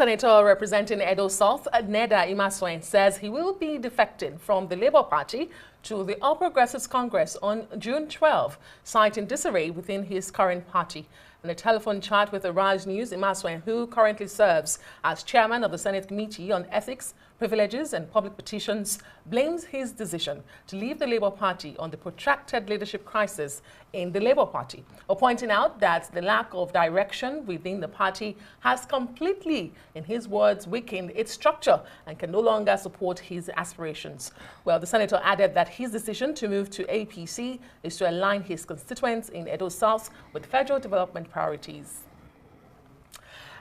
Senator representing Edo South, Neda Imasuen, says he will be defecting from the Labour Party to the All Progressives Congress on June 12, citing disarray within his current party. In a telephone chat with Arise News, Imasuen, who currently serves as chairman of the Senate Committee on Ethics, Privileges and Public Petitions, blames his decision to leave the Labour Party on the protracted leadership crisis in the Labour Party, pointing out that the lack of direction within the party has completely, in his words, weakened its structure and can no longer support his aspirations. Well, the senator added that his decision to move to APC is to align his constituents in Edo South with federal development priorities.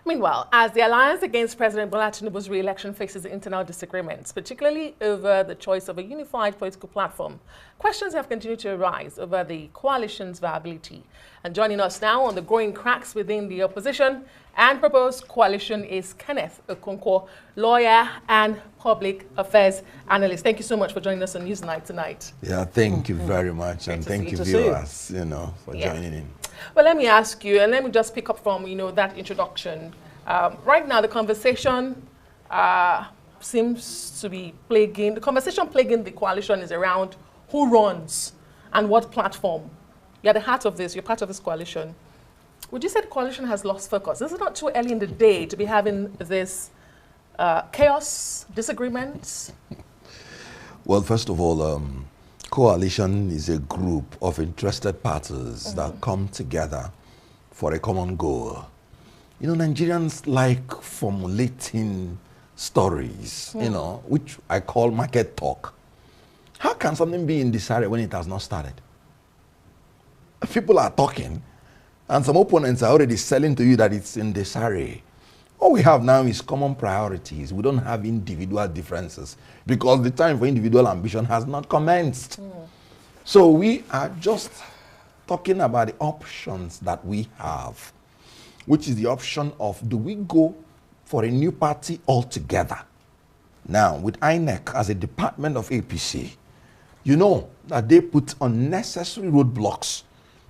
Meanwhile, as the alliance against President Bola Tinubu's re-election faces internal disagreements, particularly over the choice of a unified political platform, questions have continued to arise over the coalition's viability. And joining us now on the growing cracks within the opposition and proposed coalition is Kenneth Okonkwo, lawyer and public affairs analyst. Thank you so much for joining us on Newsnight tonight. Yeah, thank you very much, and thank you viewers, for joining in. Well, let me ask you, and let me just pick up from, that introduction. Right now, the conversation seems to be plaguing, the coalition is around who runs and what platform. You're at the heart of this, you're part of this coalition. Would you say the coalition has lost focus? Is it not too early in the day to be having this chaos, disagreements? Well, first of all, coalition is a group of interested parties that come together for a common goal. Nigerians like formulating stories, which I call market talk. How can something be in disarray when it has not started? People are talking, and some opponents are already selling to you that it's in disarray. All we have now is common priorities. We don't have individual differences because the time for individual ambition has not commenced. So we are just talking about the options that we have, which is the option of, do we go for a new party altogether? Now, with INEC as a department of APC, you know that they put unnecessary roadblocks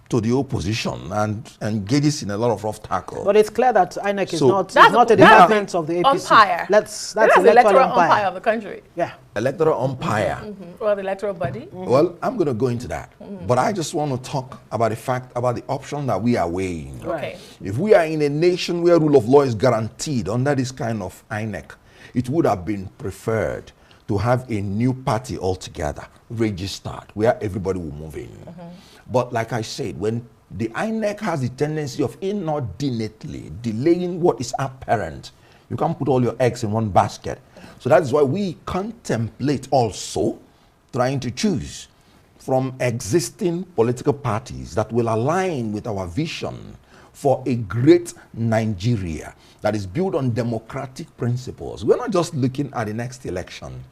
to the opposition and engages in a lot of rough tackle. But it's clear that INEC is not a department of the APC. Umpire. That's the electoral umpire of the country. Yeah. Electoral umpire. Or the electoral body. Well, I'm going to go into that. But I just want to talk about the option that we are weighing. Okay. If we are in a nation where rule of law is guaranteed under this kind of INEC, it would have been preferred to have a new party altogether, registered, where everybody will move in. But like I said, when the INEC has the tendency of inordinately delaying what is apparent, you can't put all your eggs in one basket. So that is why we contemplate also trying to choose from existing political parties that will align with our vision for a great Nigeria that is built on democratic principles. We're not just looking at the next election.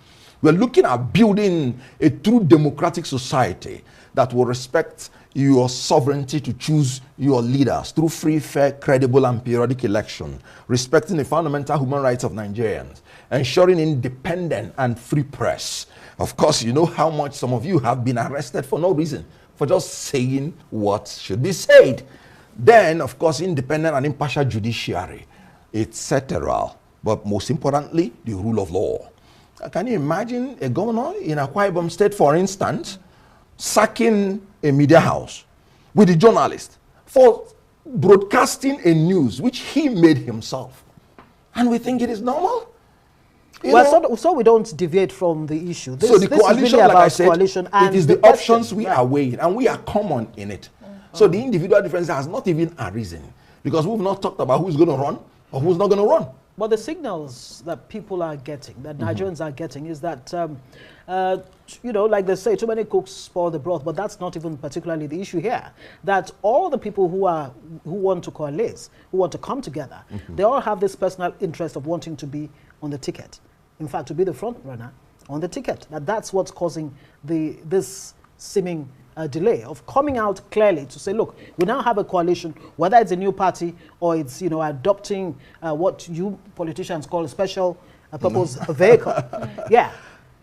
We're looking at building a true democratic society that will respect your sovereignty to choose your leaders through free, fair, credible, and periodic election, respecting the fundamental human rights of Nigerians, ensuring independent and free press. Of course, you know how much some of you have been arrested for no reason, for just saying what should be said. Then, of course, independent and impartial judiciary, etc. But most importantly, the rule of law. Can you imagine a governor in Akwa Ibom State, for instance, sacking a media house with a journalist for broadcasting a news which he made himself? And we think it is normal? So we don't deviate from the issue. So the coalition, is really like about I said, coalition and it is the options we are weighing, and we are common in it. So the individual difference has not even arisen, because we've not talked about who's going to run or who's not going to run. But the signals that people are getting, that Nigerians are getting, is that, like they say, too many cooks spoil the broth, but that's not even particularly the issue here. That all the people who want to coalesce, who want to come together, they all have this personal interest of wanting to be on the ticket. In fact, to be the front runner on the ticket. That's what's causing this seeming delay of coming out clearly to say, look, we now have a coalition, whether it's a new party or it's adopting what you politicians call a special purpose vehicle. Yeah.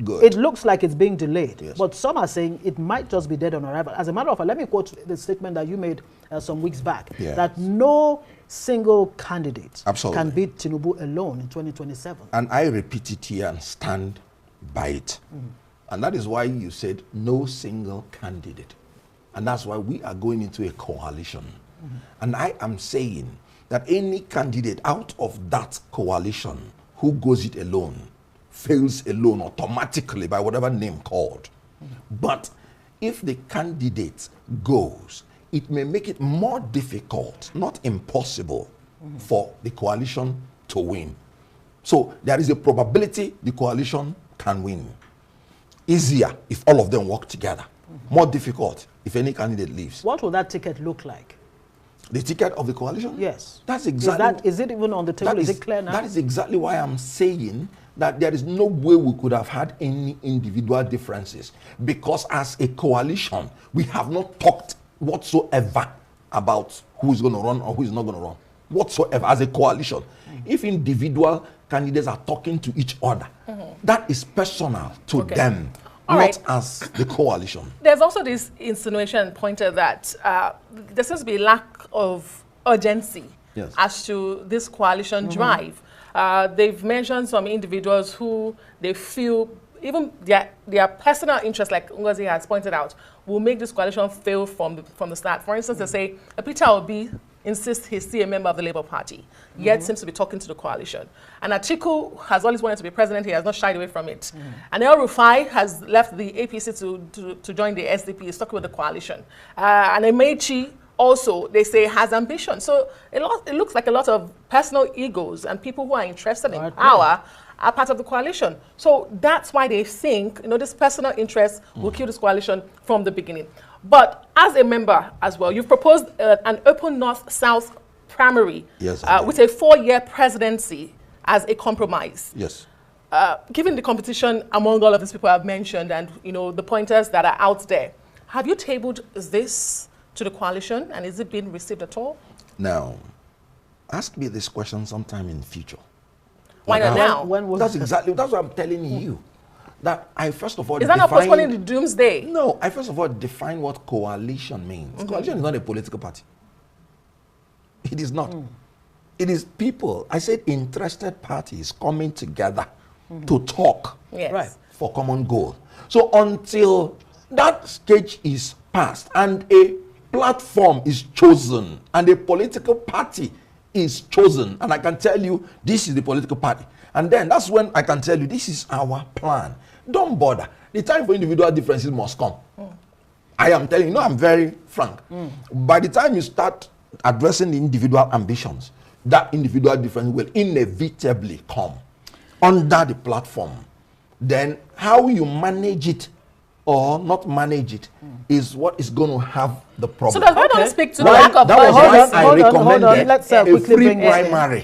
Good. It looks like it's being delayed, Yes. but some are saying it might just be dead on arrival. As a matter of fact, let me quote the statement that you made some weeks back, Yes. that no single candidate Absolutely. can beat Tinubu alone in 2027. And I repeat it here and stand by it. And that is why you said no single candidate. And that's why we are going into a coalition. And I am saying that any candidate out of that coalition who goes it alone fails alone automatically by whatever name called. But if the candidate goes, it may make it more difficult, not impossible, for the coalition to win. So there is a probability the coalition can win. Easier if all of them work together. More difficult if any candidate leaves. What will that ticket look like? The ticket of the coalition? Yes. That's exactly. Is it even on the table? Is it clear now? That is exactly why I'm saying that there is no way we could have had any individual differences, because as a coalition, we have not talked whatsoever about who is going to run or who is not going to run. Whatsoever, as a coalition. If individual candidates are talking to each other, that is personal to them, All not right. as the coalition. There's also this insinuation pointed that there seems to be lack of urgency Yes. as to this coalition drive. They've mentioned some individuals who they feel even their personal interest, like Ngozi has pointed out, will make this coalition fail from the start. For instance, they say Peter Obi insists he's still a member of the Labour Party, yet seems to be talking to the coalition. And Atiku has always wanted to be president. He has not shied away from it. And El Rufai has left the APC to join the SDP. He's talking with the coalition. And Emechi also, they say, has ambition. So it looks like a lot of personal egos and people who are interested in power are part of the coalition. So that's why they think, this personal interest will kill this coalition from the beginning. But as a member as well, you've proposed an open North-South primary Yes, with a 4-year presidency as a compromise. Yes. Given the competition among all of these people I've mentioned and the pointers that are out there, have you tabled this to the coalition, and is it being received at all? Now, ask me this question sometime in the future. Why not now? When will That's what I'm telling you. That I first of all Is that not postponing the doomsday? No, I first of all define what coalition means. Coalition is not a political party. It is not. It is people, I said interested parties coming together to talk Yes. Right. for common goal. So until that stage is passed and a platform is chosen and a political party is chosen, and I can tell you this is the political party, and then that's when I can tell you this is our plan. Don't bother. The time for individual differences must come. I am telling you, I'm very frank. By the time you start addressing the individual ambitions, that individual difference will inevitably come under the platform. Then how you manage it or not manage it is what is going to have the problem. So does that not speak to the Why- lack of that was why urgency? I Hold on. recommended Let's, a quickly free bring this in. primary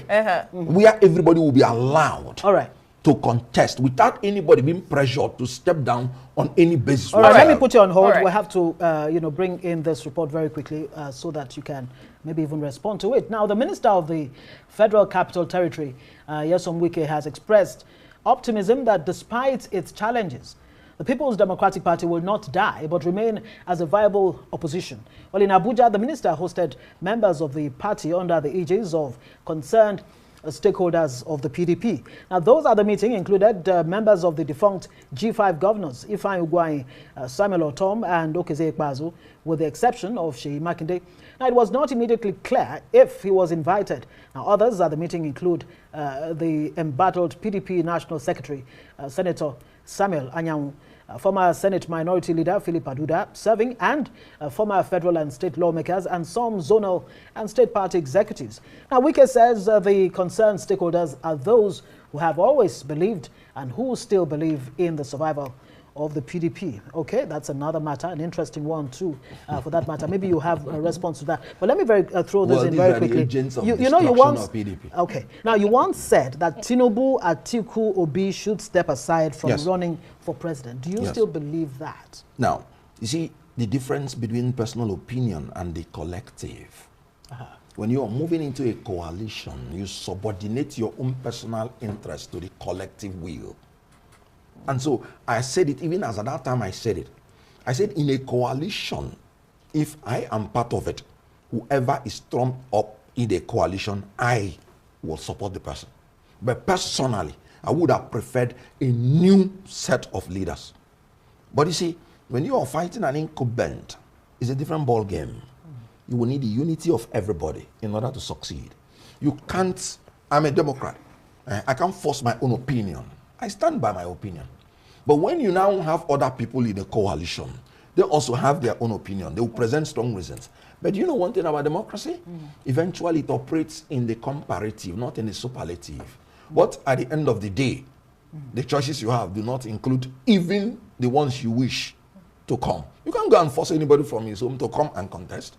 where everybody will be allowed All right. to contest without anybody being pressured to step down on any basis. All right, let whatsoever. me put you on hold. All right. We'll have to, bring in this report very quickly so that you can maybe even respond to it. Now, the Minister of the Federal Capital Territory, Nyesom Wike, has expressed optimism that despite its challenges, the People's Democratic Party will not die but remain as a viable opposition. Well, in Abuja, the minister hosted members of the party under the aegis of concerned stakeholders of the PDP. Now, those at the meeting included members of the defunct G5 governors, Ifeanyi Ugwuanyi, Samuel Otom, and Okezie Ikpeazu, with the exception of Seyi Makinde. Now, it was not immediately clear if he was invited. Now, others at the meeting include the embattled PDP National Secretary, Senator Samuel Anyanwu, former Senate Minority Leader Philip Aduda, serving, and former federal and state lawmakers, and some zonal and state party executives. Now, Wike says the concerned stakeholders are those who have always believed and who still believe in the survival of the PDP. Okay, that's another matter, an interesting one too, for that matter. Maybe you have a response to that. But let me throw this in very quickly. You once, of PDP. Okay, now you once said that Tinubu, Atiku, Obi should step aside from running for president. Do you still believe that? Now, you see the difference between personal opinion and the collective. When you are moving into a coalition, you subordinate your own personal interest to the collective will. And so I said it, even as at that time I said it. I said, in a coalition, if I am part of it, whoever is trumped up in a coalition, I will support the person. But personally, I would have preferred a new set of leaders. But you see, when you are fighting an incumbent, it's a different ball game. You will need the unity of everybody in order to succeed. You can't, I'm a Democrat. I can't force my own opinion. I stand by my opinion. But when you now have other people in a coalition, they also have their own opinion. They will present strong reasons. But you know one thing about democracy? Eventually it operates in the comparative, not in the superlative. But at the end of the day, the choices you have do not include even the ones you wish to come. You can't go and force anybody from his home to come and contest.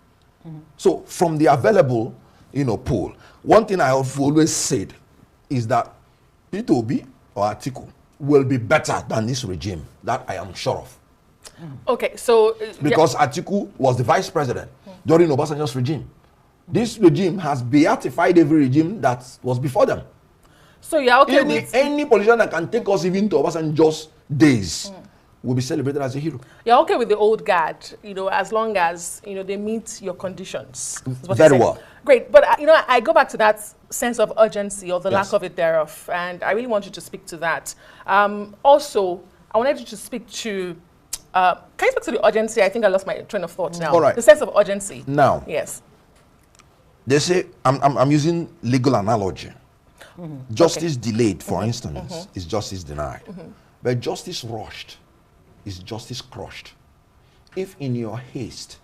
So from the available, pool, one thing I have always said is that Peter Obi or Atiku will be better than this regime. That I am sure of. Okay, so because Atiku was the vice president during Obasanjo's regime. This regime has beatified every regime that was before them. So you're okay with any politician that can take us even to Obasanjo's days will be celebrated as a hero. You're okay with the old guard, as long as they meet your conditions. Very well. Great, but I go back to that sense of urgency or the lack of it thereof, and I really want you to speak to that. Also, I wanted you to speak to. Can you speak to the urgency? I think I lost my train of thought now. All right. The sense of urgency. Now. Yes. They say I'm using legal analogy. Justice delayed, for instance, is justice denied. But justice rushed is justice crushed. If in your haste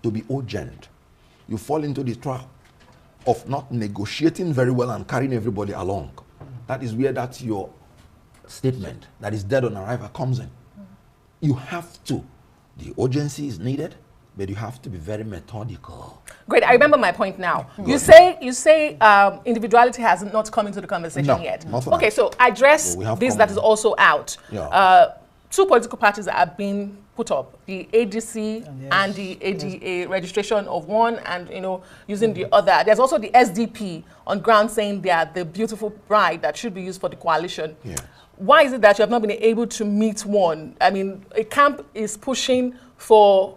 to be urgent, you fall into the trap of not negotiating very well and carrying everybody along, that is where your statement that is dead on arrival comes in. You have to. The urgency is needed, but you have to be very methodical. Great, I remember my point now. You say individuality has not come into the conversation yet. Okay, so address this that is also out. Yeah. Two political parties that have been put up, the ADC and the ADA registration of one and using the other. There's also the SDP on ground saying they are the beautiful bride that should be used for the coalition. Yes. Why is it that you have not been able to meet one? I mean, a camp is pushing for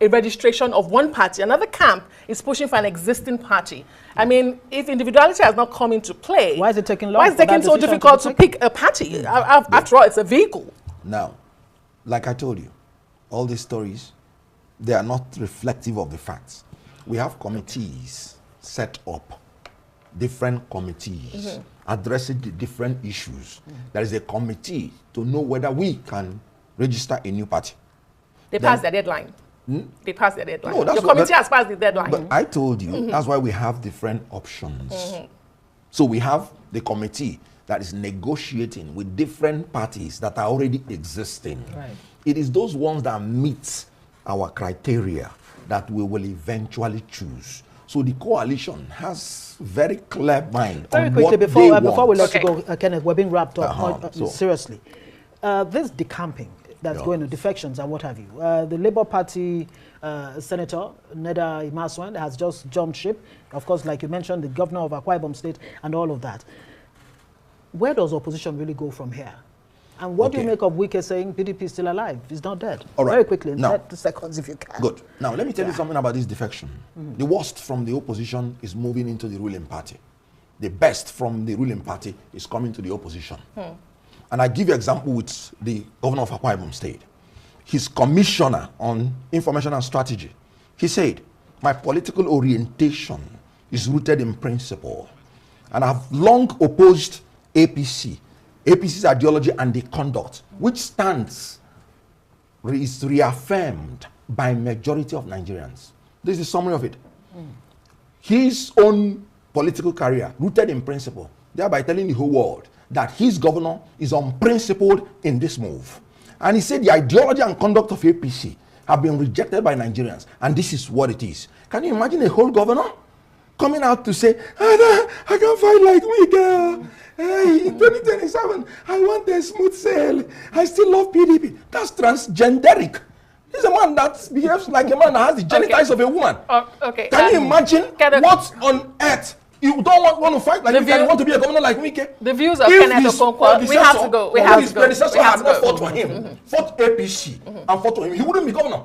a registration of one party. Another camp is pushing for an existing party. I mean, if individuality has not come into play, why is it taking long? Why is it taking so difficult to pick a party? After all, it's a vehicle. Now, like I told you, all these stories, they are not reflective of the facts. We have committees set up, different committees addressing the different issues. There is a committee to know whether we can register a new party. They passed their deadline. They passed their deadline. No, Your committee has passed the deadline. But I told you, that's why we have different options. So we have the committee that is negotiating with different parties that are already existing. Right. It is those ones that meet our criteria that we will eventually choose. So the coalition has very clear mind very on quickly what before we let Okay. you go, Kenneth, we're being wrapped up So- seriously. This decamping that's going to defections and what have you. The Labour Party Senator Neda Imaswan has just jumped ship. Of course, like you mentioned, the governor of Akwa Ibom State and all of that. Where does opposition really go from here? And what do you make of Wike saying PDP is still alive? He's not dead. All right. Very quickly, in Now- 30 seconds if you can. Good. Now, let me tell you something about this defection. The worst from the opposition is moving into the ruling party. The best from the ruling party is coming to the opposition. And I give you an example with the governor of Akwa Ibom State. His commissioner on information and strategy, he said, my political orientation is rooted in principle. And I've long opposed APC, APC's ideology and the conduct, which stands is reaffirmed by majority of Nigerians. This is the summary of it. His own political career, rooted in principle, thereby telling the whole world that his governor is unprincipled in this move. And he said the ideology and conduct of APC have been rejected by Nigerians, and this is what it is. Can you imagine a whole governor coming out to say, I can't fight like me, girl. Hey, in 2027, I want a smooth sail. I still love PDP. That's transgenderic. He's a man that behaves like a man that has the genitals of a woman. Okay. Can you imagine Kenneth, what on earth You don't want to fight like The Wike, you view- want to be a governor like Wike. The views of If Kenneth his Okonkwo, we have to go. We or have his to go. predecessor We have had to not go. fought for him, fought APC, and fought for him, he wouldn't be governor.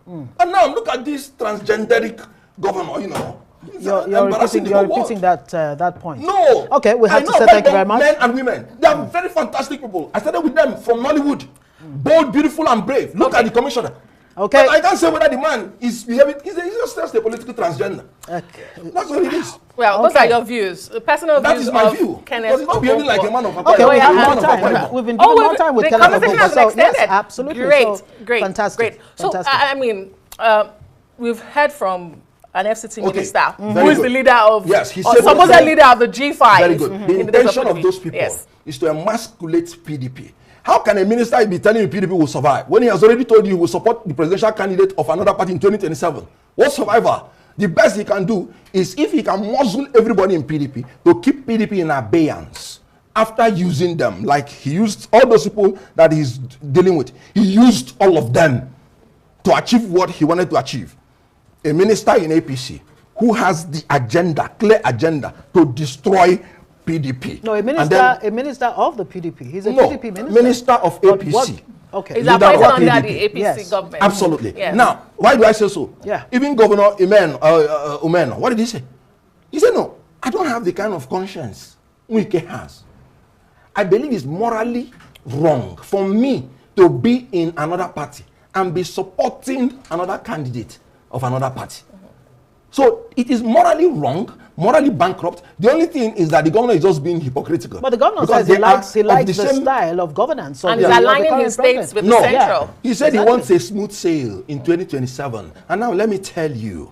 And now look at this transgenderic governor, you know. He's You're embarrassing repeating the whole world. that point. No. Okay, we have I to know say about thank you very much. Men and women. They are very fantastic people. I started with them from Nollywood. Bold, beautiful, and brave. Look at the commissioner. Okay. But I can't say whether the man is behaving. He's just a political transgender. Okay. That's what it is. Well, those are your views. The personal That views is my of view. Kenneth Because he's not behaving like a Okonkwo. man of a Okay, Oh, we yeah, have man more of time. Okonkwo. We've been given more time with the Kenneth conversation Okonkwo. has So, been extended. yes, absolutely. Great, So, great, fantastic. great. So, Fantastic. I mean, we've heard from an FCT Okay, minister very who is good. the leader of, Yes, he or said supposed what he leader of the G5. Very good. The in days intention of PDP. those people Yes. is to emasculate PDP. How can a minister be telling you PDP will survive when he has already told you he will support the presidential candidate of another party in 2027? What survivor? The best he can do is if he can muzzle everybody in PDP to keep PDP in abeyance after using them, like he used all those people that he's dealing with. He used all of them to achieve what he wanted to achieve. A minister in APC who has the agenda, clear agenda, to destroy PDP. No, a And minister, then- a minister of the PDP. He's a no, PDP minister. minister of But APC. what- Okay. He's Leader appointed of under PDP. the APC Yes. government. Absolutely. Yes. Now, why do I say so? Yeah. Even Governor Umeno, what did he say? He said, no, I don't have the kind of conscience Wike has. I believe it's morally wrong for me to be in another party and be supporting another candidate of another party. So it is morally wrong, morally bankrupt. The only thing is that the governor is just being hypocritical. But the governor Because says he they likes are of the same- style of governance. And of he's the- of the aligning current his states president. with No, the central. he said Exactly. he wants a smooth sail in 2027. And now let me tell you,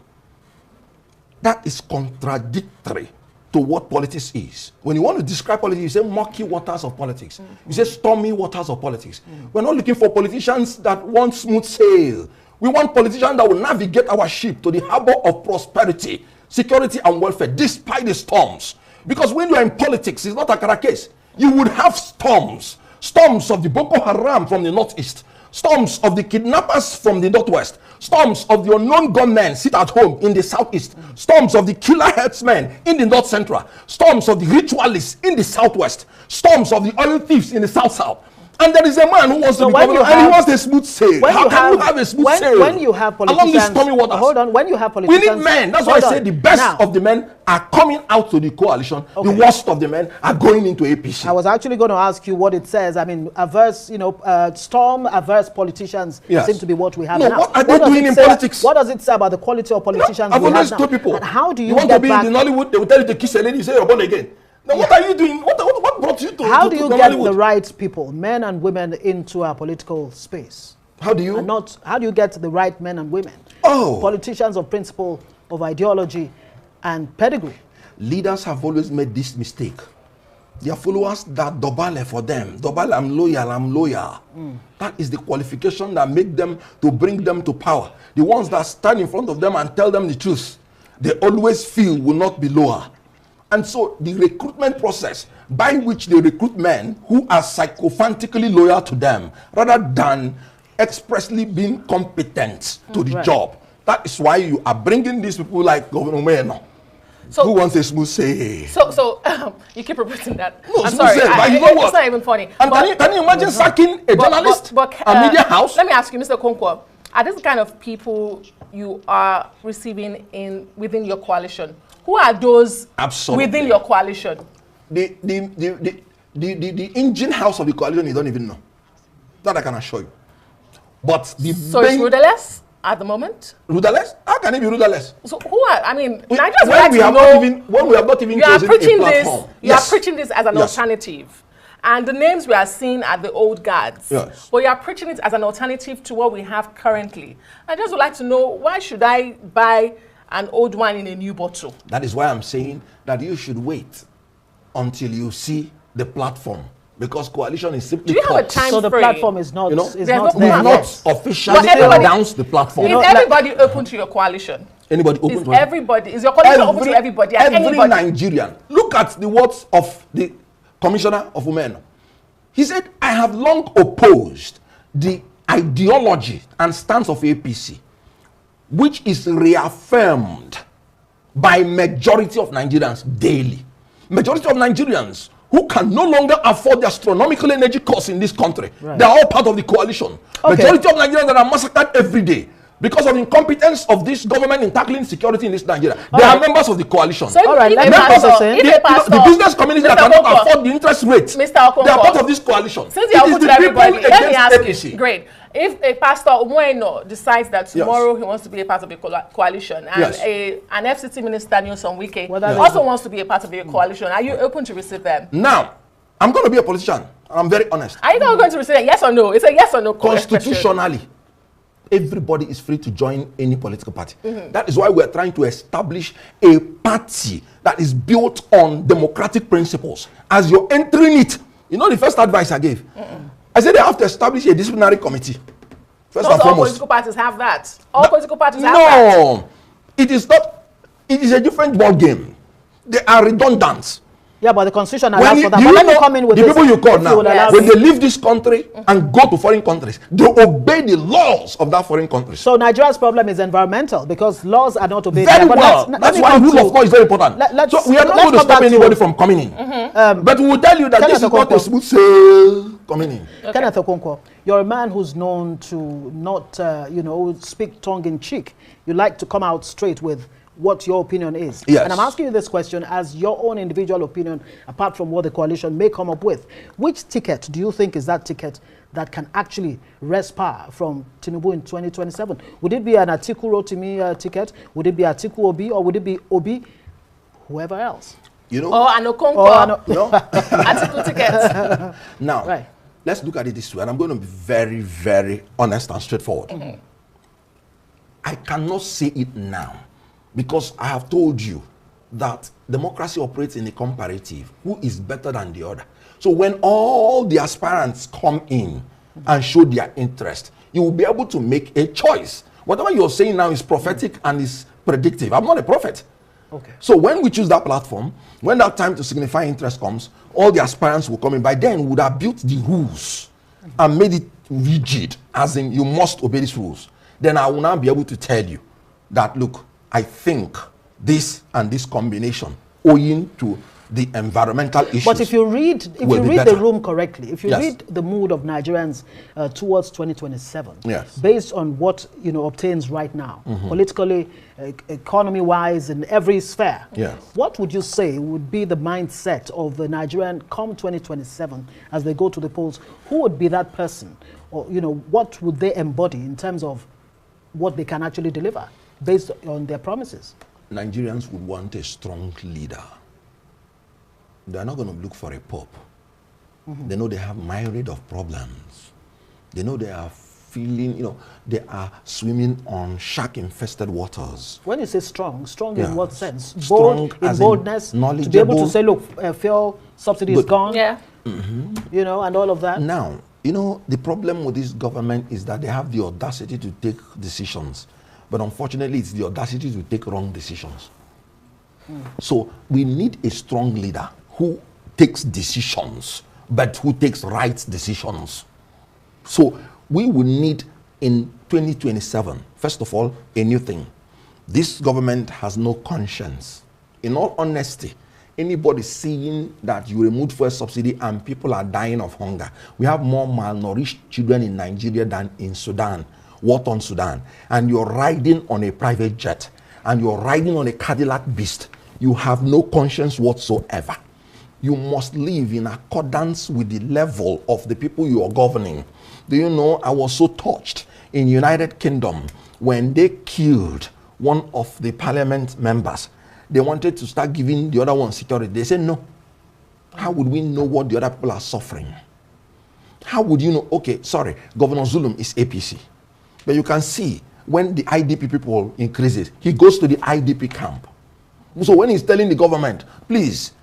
that is contradictory to what politics is. When you want to describe politics, you say murky waters of politics. You say stormy waters of politics. We're not looking for politicians that want smooth sail. We want politicians that will navigate our ship to the harbor of prosperity, security, and welfare, despite the storms. Because when you are in politics, it's not a Akara case. You would have storms. Storms of the Boko Haram from the northeast. Storms of the kidnappers from the northwest. Storms of the unknown gunmen sit at home in the southeast. Storms of the killer herdsmen in the north central. Storms of the ritualists in the southwest. Storms of the oil thieves in the south-south. And there is a man who wants to be governor and he wants a smooth sail. How can you have a smooth sail when you have along politicians, these stormy waters? hold on, when you have We politicians, need men. That's why I hold say on. the best Now, of the men are coming out to the coalition. Okay. The worst of the men are going into APC. I was actually going to ask you what it says. I mean, averse, storm-averse politicians Yes. seem to be what we have No, now. what are they does doing it in say- politics? What does it say about the quality of politicians I've we have always now? told people. And how do you want get to be back? in the Nollywood? They will tell you to kiss a lady. You say you're born again. Now, what are you doing? What brought you to? How to, do to you the get Nollywood? the right people, men and women, into our political space? How do you? And not how do you get the right men and women? Oh. Politicians of principle, of ideology, and pedigree. Leaders have always made this mistake. Their followers that dobale for them. Dobale, I'm loyal. That is the qualification that make them to bring them to power. The ones that stand in front of them and tell them the truth, they always feel will not be lower. And so the recruitment process by which they recruit men who are sycophantically loyal to them rather than expressly being competent to the Right. job. That is why you are bringing these people like Governor Umeno, So, who wants a smooth say. so you keep repeating that. No, I'm smooth sorry. say, but you know what? It's not even funny. And can you imagine sacking a journalist, a media house? Let me ask you, Mr. Okonkwo, are these the kind of people you are receiving within your coalition? Who are those Absolutely. within your coalition? The engine house of the coalition, you don't even know. That I can assure you. But the So it's rudderless at the moment? rudderless? How can it be rudderless? So who are, I mean, We- Nigerians would when like we to have know, not even when we have not even you are chosen a preaching this, platform. you are Yes. preaching this as an Yes. alternative. And the names we are seeing are the old guards. Yes. But you are preaching it as an alternative to what we have currently. I just would like to know, why should I buy an old wine in a new bottle? That is why I'm saying that you should wait until you see the platform, because coalition is simply Do you have a talks. time So the frame? platform is not, You know, is There's not no We've there platform. yet. not officially But everybody- announced the platform. Is know, everybody open to your coalition? Anybody open Is to it? everybody, is your coalition open to everybody? And Every anybody? Nigerian. Look at the words of the Commissioner of Women. He said, I have long opposed the ideology and stance of APC, which is reaffirmed by majority of Nigerians daily. Majority of Nigerians who can no longer afford the astronomical energy costs in this country. Right. They are all part of the coalition. Okay. Majority of Nigerians that are massacred every day because of incompetence of this government in tackling security in this Nigeria. They are members of the coalition. So all right, the business community that cannot afford the interest rate, they are part of this coalition. Since you are putting everybody, let me ask you. Great. If a Pastor Umueno decides that tomorrow he wants to be a part of a coalition, and an FCT minister, Nyesom Wike, also wants to be a part of a coalition, are you open to receive them? Now, I'm going to be a politician. I'm very honest. Are you not going to receive them? Yes or no? It's a yes or no question. Constitutionally, everybody is free to join any political party. That is why we are trying to establish a party that is built on democratic principles. As you're entering it, you know the first advice I gave? I said they have to establish a disciplinary committee. First and foremost. All political parties have that. All political parties have that. No, it is not. It is a different ball game. They are redundant. Yeah, but the constitution allows for that. But let me come in with the this. People you call now, when they leave this country and go to foreign countries, they obey the laws of that foreign country. So Nigeria's problem is environmental because laws are not obeyed. Very well. That's why rule of law is very important. So we are not going to stop anybody from coming in. But we will tell you that this is not a smooth sail coming in. Kenneth Okonkwo, you're a man who's known to not, speak tongue in cheek. You like to come out straight with what your opinion is. Yes. And I'm asking you this question as your own individual opinion, apart from what the coalition may come up with. Which ticket do you think is that ticket that can actually wrest power from Tinubu in 2027? Would it be an Atiku Rotimi ticket? Would it be Atiku Obi? Or would it be Obi, whoever else? You know? Or an Okonkwo. Atiku ticket. Now, let's look at it this way. And I'm going to be very, very honest and straightforward. I cannot say it now, because I have told you that democracy operates in a comparative. Who is better than the other? So when all the aspirants come in and show their interest, you will be able to make a choice. Whatever you're saying now is prophetic and is predictive. I'm not a prophet. Okay. So when we choose that platform, when that time to signify interest comes, all the aspirants will come in. By then, we would have built the rules and made it rigid, as in you must obey these rules. Then I will now be able to tell you that, look, I think this and this combination, owing to the environmental issues. But if you read the room correctly, if you read the mood of Nigerians towards 2027, based on what obtains right now, politically, economy-wise, in every sphere, what would you say would be the mindset of the Nigerian come 2027 as they go to the polls? Who would be that person, or what would they embody in terms of what they can actually deliver based on their promises? Nigerians would want a strong leader. They're not going to look for a pope. They know they have myriad of problems. They know they are feeling, they are swimming on shark-infested waters. When you say strong in what sense? Bold, in boldness, to be able to say, look, fuel subsidy is gone, and all of that. Now, the problem with this government is that they have the audacity to take decisions. But unfortunately, it's the audacity to take wrong decisions. So we need a strong leader who takes decisions, but who takes right decisions. So we will need in 2027, first of all, a new thing. This government has no conscience. In all honesty, anybody seeing that you removed fuel subsidy and people are dying of hunger. We have more malnourished children in Nigeria than in Sudan. What on Sudan? And you're riding on a private jet, and you're riding on a Cadillac beast. You have no conscience whatsoever. You must live in accordance with the level of the people you are governing. Do you know, I was so touched in United Kingdom when they killed one of the parliament members. They wanted to start giving the other one security. They said no. How would we know what the other people are suffering? How would you know? Okay, sorry, Governor Zulum is APC. But you can see when the IDP people increases, he goes to the IDP camp. So when he's telling the government, please,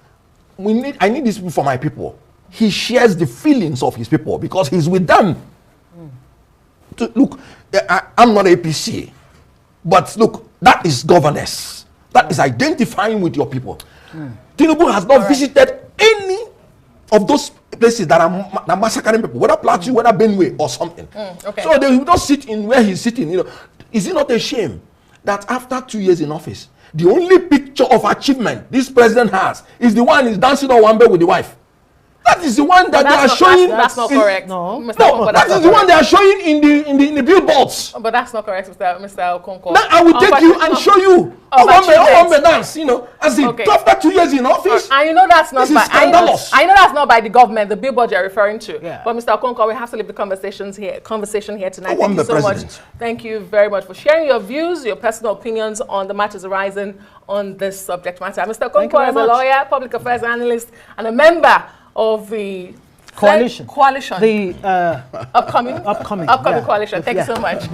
I need these people for my people, he shares the feelings of his people because he's with them. Look, I'm not APC, but look, that is governance. That is identifying with your people. Tinubu has not visited any of those places that are massacring people, whether Plateau, whether Benue or something. So they will not sit in where he's sitting. Is it not a shame that after 2 years in office, The only picture of achievement this president has is the one he's dancing on Wambe with the wife. That is the one that they are showing. That's not correct. No. Mr. No, Okonkwo, that is the one they are showing in the billboards. But that's not correct, Mr. Okonkwo. Now I will take you and show you. Wambe dance, you know, as he after 2 years in office. And you know that's not This by is scandalous. I know that's not by the government, the billboard you're referring to. Yeah. But Mr. Okonkwo, we have to leave the conversation here tonight. I'm Thank you the so much. president. Thank you very much for sharing your views, your personal opinions on the matters arising on this subject matter. Mr. Thank you Okonkwo very is a much. lawyer, public affairs analyst, and a member of the Coalition. Coalition. The upcoming upcoming coalition. Thank you Yeah. so much.